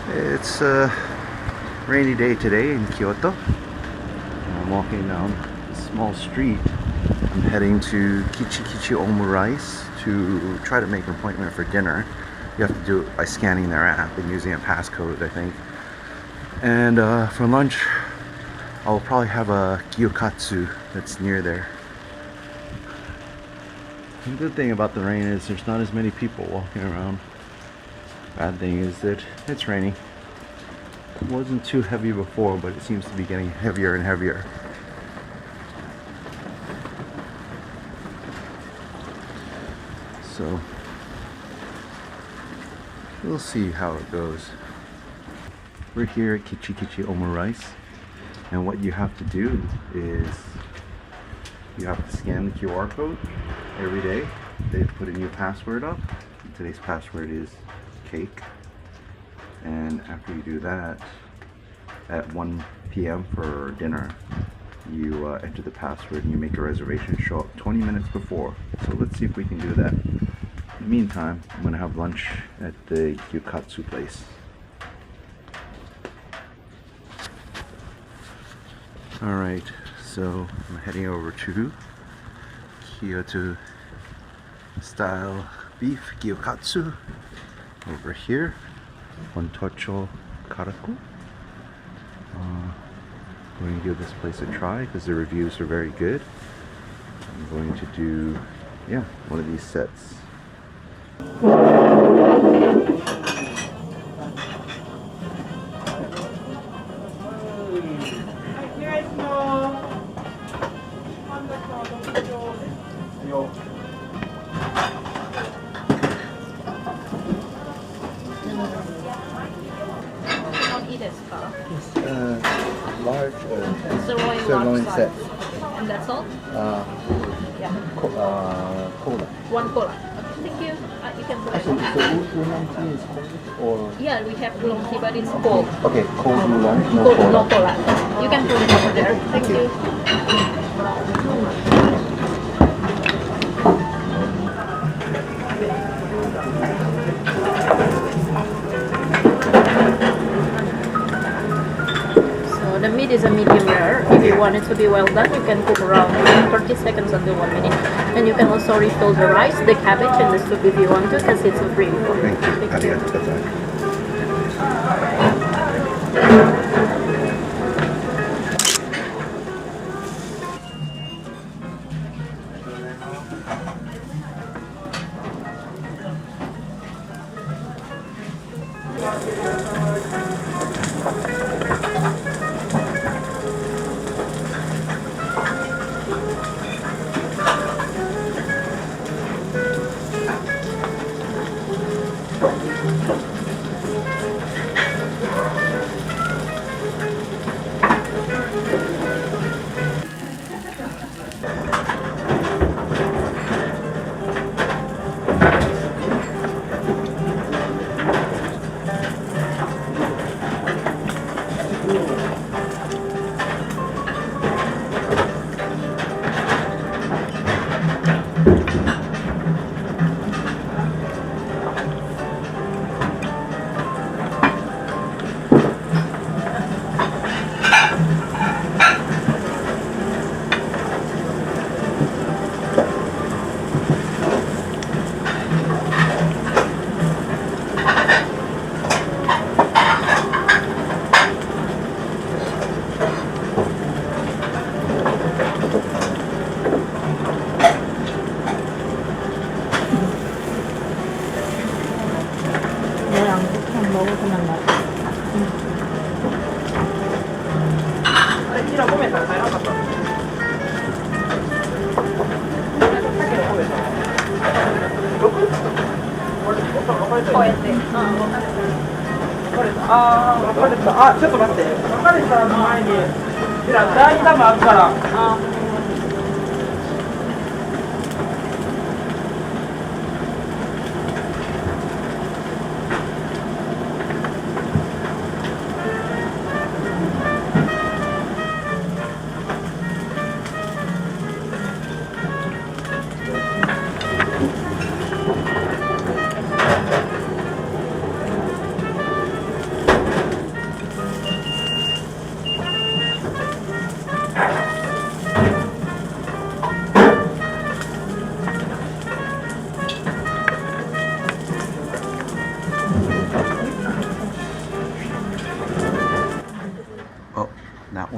It's a rainy day today in Kyoto. I'm walking down a small street. I'm heading to Kichi Omurice to try to make an appointment for dinner. You have to do it by scanning their app and using a passcode, I think. And for lunch, I'll probably have a gyokatsu that's near there. The good thing about the rain is there's not as many people walking around. Bad thing is that it's raining. It wasn't too heavy before, but it seems to be getting heavier and heavier. So we'll see how it goes. We're here at Kichi Omurice, and what you have to do is you have to scan the QR code every day. They put a new password up. Today's password is cake, and after you do that, at 1 p.m. for dinner, you enter the password and you make a reservation. Show up 20 minutes before. So let's see if we can do that. In the meantime, I'm gonna have lunch at the gyokatsu place. Alright, so I'm heading over to Kyoto style beef gyokatsu over here, Pontocho karaku. I'm going to give this place a try because the reviews are very good. I'm going to do, one of these sets. Large sirloin set. And that's all? Cola. One cola. Okay, thank you. You can put it. So oolong tea is cold or? Yeah, we have oolong tea, but it's cold. Okay, cold oolong, no Cold, cola. no cola. You can put it over there. Thank you. The meat is a medium rare. If you want it to be well done, you can cook around 30 seconds until 1 minute. And you can also refill the rice, the cabbage, and the soup if you want to, because it's a free food. Thank you.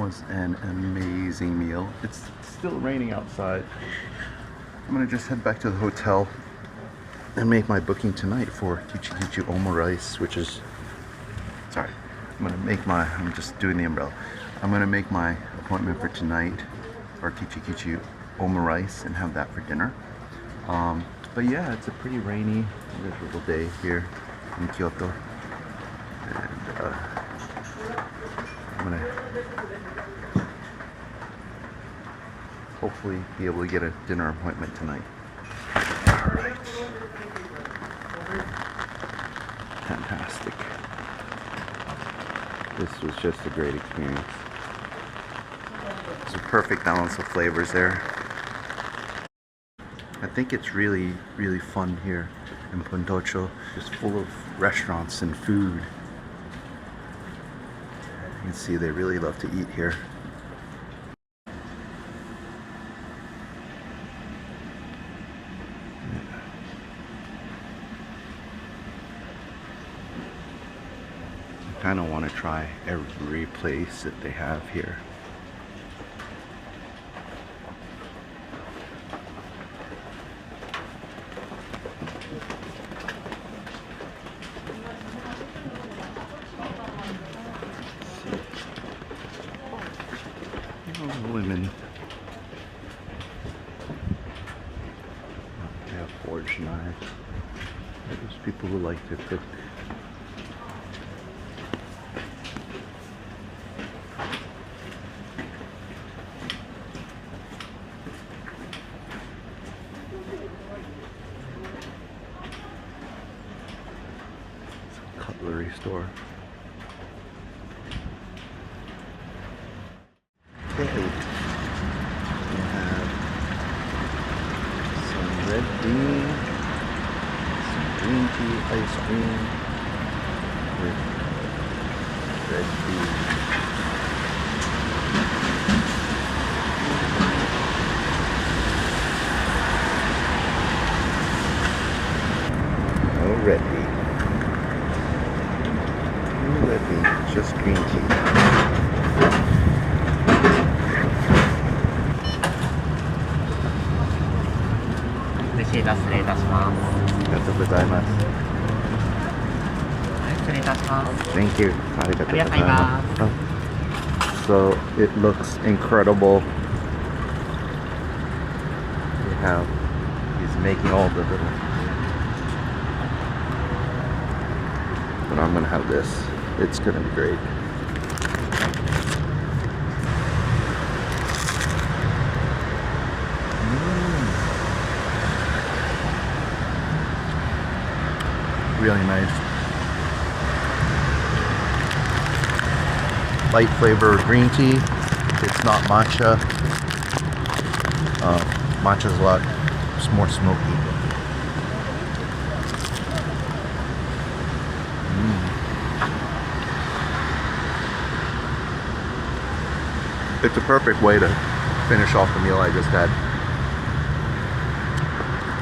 was an amazing meal. It's still raining outside. I'm gonna just head back to the hotel and make my booking tonight for Kichi Omurice, which is, sorry, I'm just doing the umbrella. I'm gonna make my appointment for tonight for Kichi Omurice and have that for dinner. But yeah, it's a pretty rainy, miserable day here in Kyoto. And I'm gonna hopefully be able to get a dinner appointment tonight. Alright. Fantastic. This was just a great experience. It's a perfect balance of flavors there. I think it's really, really fun here in Pontocho. Just full of restaurants and food. You can see they really love to eat here. I kind of want to try every place that they have here. Oh, women. They have forged knives. There's people who like to cook. Cutlery store. Okay, we have some red bean, some green tea ice cream with red bean. No red bean. No red bean, just green tea. 失礼いたします。ありがとうございます。はい、失礼いたします。 Thank you. ありがとうございます。 ありがとうございま So it looks incredible. We have, he's making all the little, but I'm gonna have this. It's gonna be great. Really nice. Light flavor green tea. It's not matcha. Matcha's a lot more smoky. It's a perfect way to finish off the meal I just had.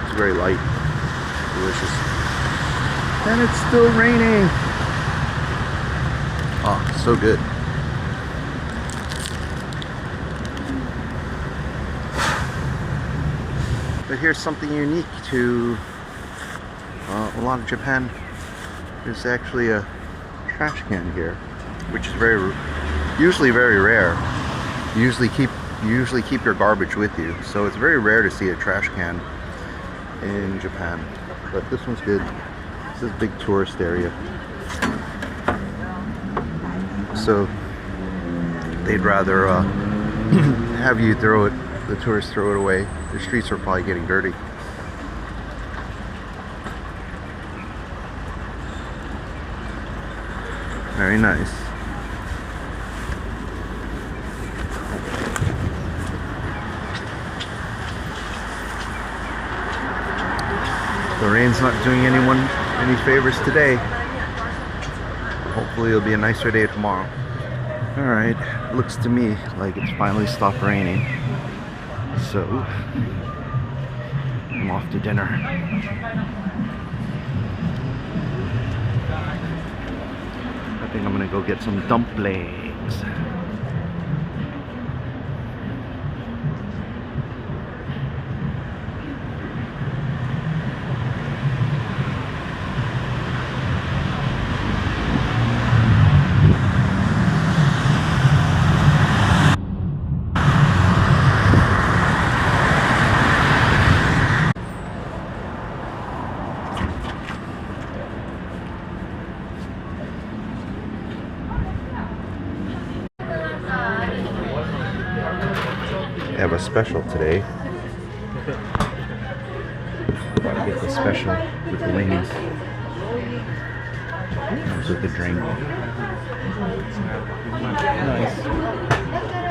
It's very light, delicious. And it's still raining. Oh, so good. But here's something unique to a lot of Japan. There's actually a trash can here, which is usually very rare. You usually keep your garbage with you, so it's very rare to see a trash can in Japan. But this one's good. This is a big tourist area, so they'd rather have you throw it, the tourists throw it away. The streets are probably getting dirty. Very nice. The rain's not doing anyone any favors today. Hopefully it'll be a nicer day tomorrow. Alright, looks to me like it's finally stopped raining. So, I'm off to dinner. I think I'm gonna go get some dumplings. They have a special today. Gotta get the special with the wings. Comes with the drink. Nice.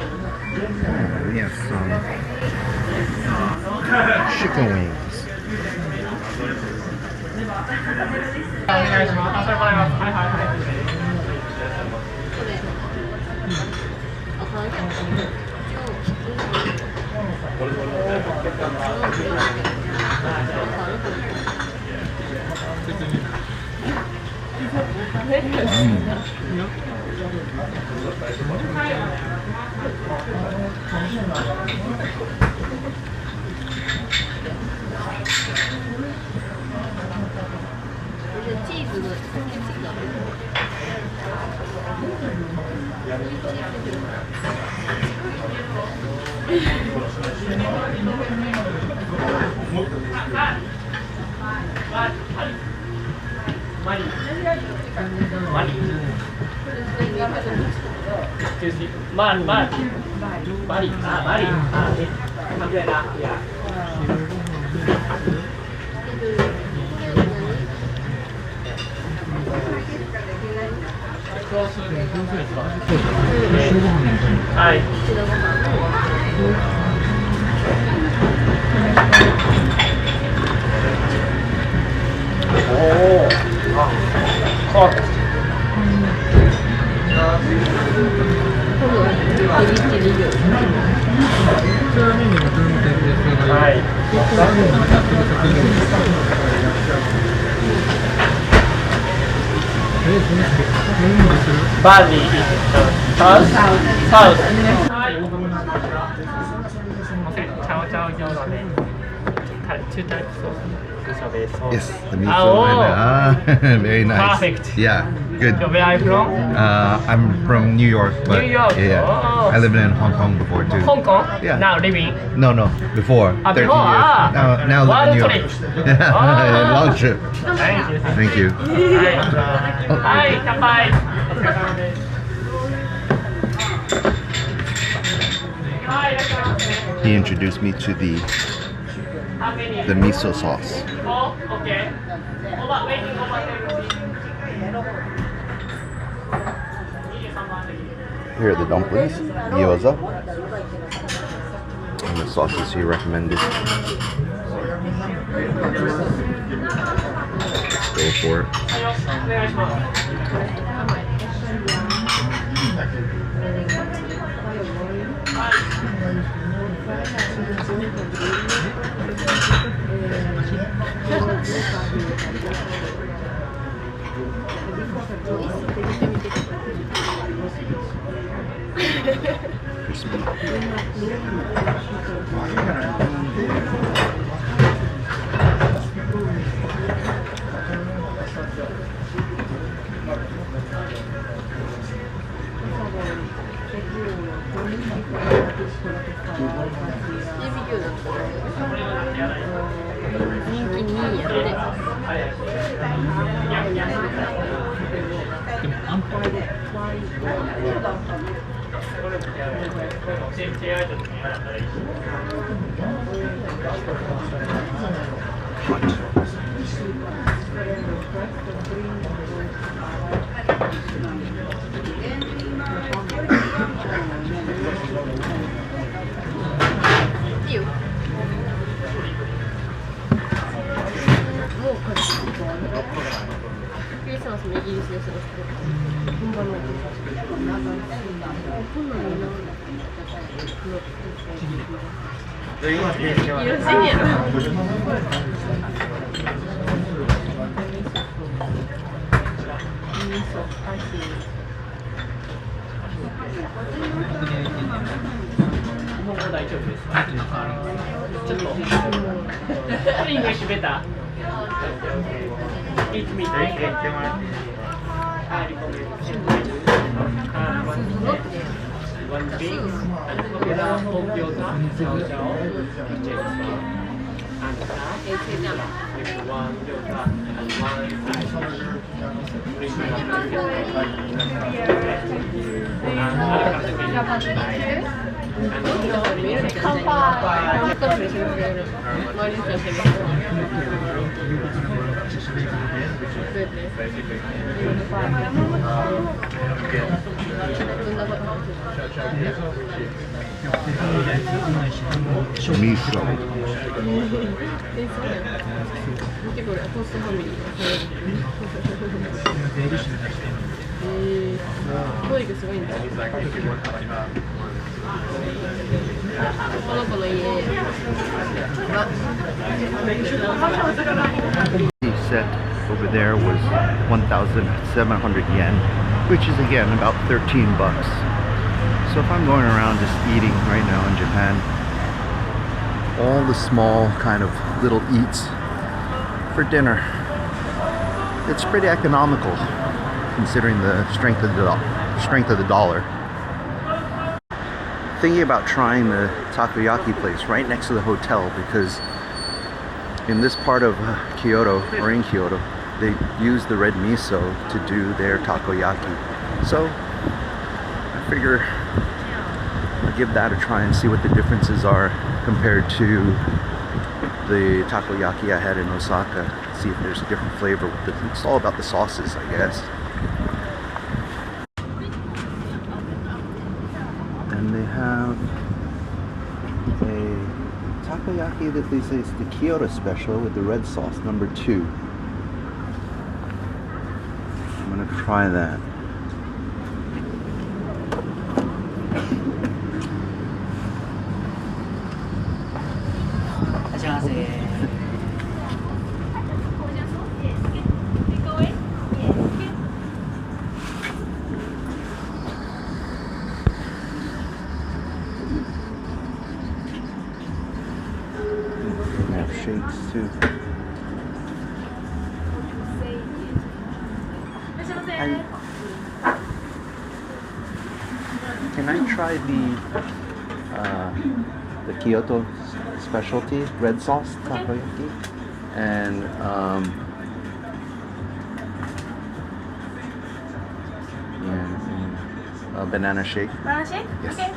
We have some chicken wings. Bali, South. Two types of miso. Yes, the miso. Very nice. Perfect. Yeah, good. So where are you from? I'm from New York, but New York. yeah, Oh. I lived in Hong Kong before too. Hong Kong? Yeah. Now living? No, before. 13 years. Before, Now live in New World York. trip. Yeah, long trip. Thank you. Thank you. Hi, kanpai. He introduced me to the miso sauce. Oh, okay. Here are the dumplings, gyoza, and the sauces he recommended. Let's go for it. してますね、イギリスですね。本場の。よろしいんやろ。もう大丈夫ですか？ちょっと。イングリッシュベター。Eat meat. One big popular Kyoto and one Kyoto and Miso. 結構ホストファミリー。教育すごいんだ。この子の家。The set over there was 1,700 yen, which is again about 13 bucks. So if I'm going around just eating right now in Japan, all the small kind of little eats for dinner, it's pretty economical considering the strength of the dollar. Thinking about trying the takoyaki place right next to the hotel, because in this part of Kyoto, or in Kyoto, they use the red miso to do their takoyaki. So I figure I'll give that a try and see what the differences are compared to the takoyaki I had in Osaka. See if there's a different flavor with it. It's all about the sauces, I guess. And they have a takoyaki that they say is the Kyoto special with the red sauce, number 2. I'm gonna try that. They have shakes too. Can I try the Kyoto specialty red sauce takoyaki and a banana shake? Banana shake? Yes. Okay.